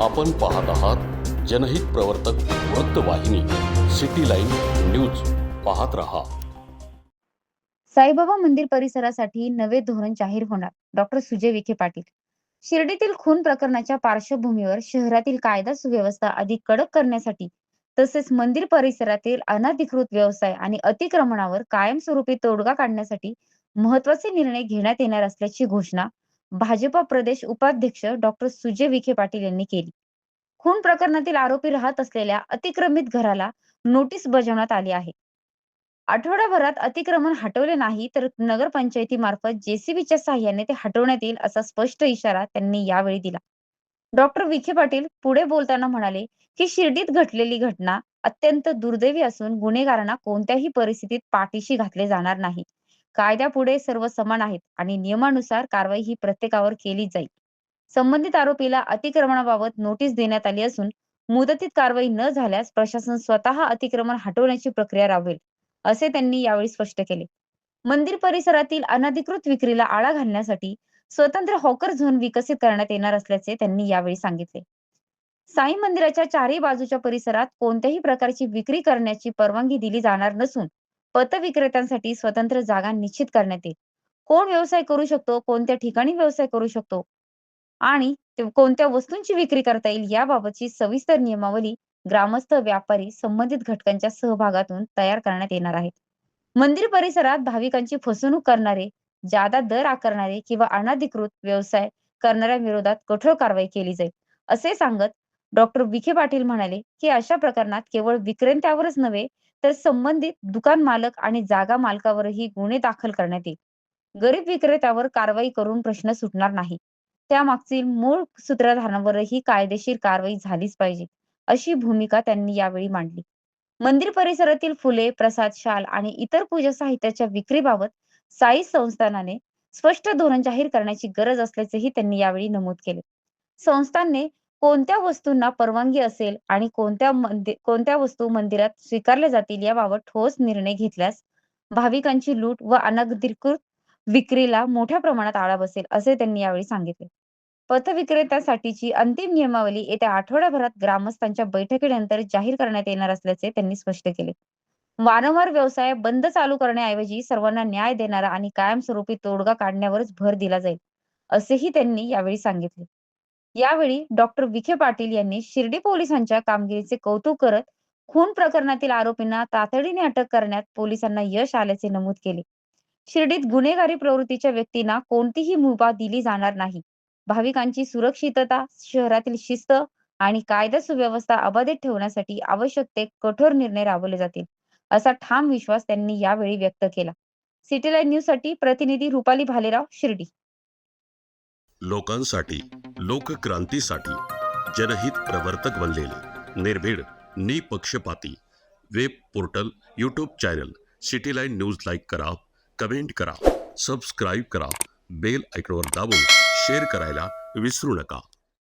आपण पाहत आहात जनहित प्रवर्तक वृत्तवाहिनी सिटी लाईन न्यूज. पाहत रहा. साईबाबा मंदिर परिसरासाठी नवे धोरण जाहीर होणार. डॉक्टर सुजय विखे पाटील. शिर्डीतील खून प्रकरणाच्या पार्श्वभूमीवर शहरातील कायदा सुव्यवस्था अधिक कडक करण्यासाठी तसेच मंदिर परिसरातील अनधिकृत व्यवसाय आणि अतिक्रमणावर कायमस्वरूपी तोडगा काढण्यासाठी महत्त्वाचे निर्णय घेण्यात येणार असल्याची घोषणा भाजपा प्रदेश उपाध्यक्ष डॉक्टर सुजय विखे पाटील यांनी केली. खून प्रकरणातील आरोपी राहत असलेल्या अतिक्रमित घराला नोटीस बजावण्यात आली आहे. आठवड्याभरात अतिक्रमण हटवले नाही तर नगरपंचायतीमार्फत जेसीबीच्या साहाय्याने ते हटवण्यात येईल असा स्पष्ट इशारा त्यांनी यावेळी दिला. डॉक्टर विखे पाटील पुढे बोलताना म्हणाले की शिर्डीत घडलेली घटना अत्यंत दुर्दैवी असून गुन्हेगारांना कोणत्याही परिस्थितीत पाठीशी घातले जाणार नाही. कायद्यापुढे सर्व समान आहेत आणि नियमानुसार कारवाई ही प्रत्येकावर केली जाईल. संबंधित आरोपीला अतिक्रमणाबाबत नोटीस देण्यात आली असून मुदतीत कारवाई न झाल्यास प्रशासन स्वतः अतिक्रमण हटवण्याची प्रक्रिया राबवेल, असे त्यांनी यावेळी स्पष्ट केले. मंदिर परिसरातील अनधिकृत विक्रीला आळा घालण्यासाठी स्वतंत्र हॉकर झोन विकसित करण्यात येणार असल्याचे त्यांनी यावेळी सांगितले. साई मंदिराच्या चारही बाजूच्या परिसरात कोणत्याही प्रकारची विक्री करण्याची परवानगी दिली जाणार नसून पथविक्रेत्यांसाठी स्वतंत्र जागा निश्चित करण्यात येईल. कोण व्यवसाय करू शकतो, कोणत्या ठिकाणी व्यवसाय करू शकतो आणि कोणत्या वस्तूंची विक्री करता येईल याबाबतची सविस्तर नियमावली ग्रामस्थ, व्यापारी, संबंधित घटकांच्या सहभागातून तयार करण्यात येणार आहे. मंदिर परिसरात भाविकांची फसवणूक करणारे, जादा दर आकारणारे किंवा अनधिकृत व्यवसाय करणाऱ्या विरोधात कठोर कारवाई केली जाईल, असे सांगत डॉक्टर विखे पाटील म्हणाले की अशा प्रकरणात केवळ विक्रेत्यावरच नव्हे तर संबंधित दुकान मालक आणि जागा मालकावरही गुन्हे दाखल करण्यात येईल. गरीब विक्रेत्यावर कारवाई करून प्रश्न सुटणार नाही. त्यामागील मूळ सूत्रधारांवरही कायदेशीर कारवाई झालीच पाहिजे, अशी भूमिका त्यांनी यावेळी मांडली. मंदिर परिसरातील फुले, प्रसाद, शाल आणि इतर पूजा साहित्याच्या विक्रीबाबत साई संस्थानाने स्पष्ट धोरण जाहीर करण्याची गरज असल्याचेही त्यांनी यावेळी नमूद केले. संस्थानने कोणत्या वस्तूंना परवानगी असेल आणि कोणत्या वस्तू मंदिरात स्वीकारल्या जातील याबाबत ठोस निर्णय घेतल्यास भाविकांची लूट व अनधिकृत विक्रीला मोठ्या प्रमाणात आळा बसेल, असे त्यांनी यावेळी सांगितले. पथविक्रेत्यासाठीची अंतिम नियमावली येत्या आठवड्याभरात ग्रामस्थांच्या बैठकीनंतर जाहीर करण्यात येणार असल्याचे त्यांनी स्पष्ट केले. वारंवार व्यवसाय बंद चालू करण्याऐवजी सर्वांना न्याय देणारा आणि कायमस्वरूपी तोडगा काढण्यावरच भर दिला जाईल, असेही त्यांनी यावेळी सांगितले. यावेळी डॉक्टर विखे पाटील यांनी शिर्डी पोलिसांच्या कामगिरीचे कौतुक करत खून प्रकरणातील आरोपींना तातडीने अटक करण्यात पोलिसांना यश आल्याचे नमूद केले. शिर्डीत गुन्हेगारी प्रवृत्तीच्या व्यक्तींना कोणतीही मुभा दिली जाणार नाही. भाविकांची सुरक्षितता, शहरातील शिस्त आणि कायदा सुव्यवस्था अबाधित ठेवण्यासाठी आवश्यक ते कठोर निर्णय राबवले जातील, असा ठाम विश्वास त्यांनी यावेळी व्यक्त केला. सिटी लाईन न्यूज साठी प्रतिनिधी रुपाली भालेराव, शिर्डी. लोकांसाठी, लोकक्रांतीसाठी जनहित प्रवर्तक बनलेले निर्भीड, निपक्षपाती web portal, YouTube channel city line news like करा, कमेंट करा, सबस्क्राईब करा, बेल आयकॉनवर दाबून शेअर करायला विसरू नका.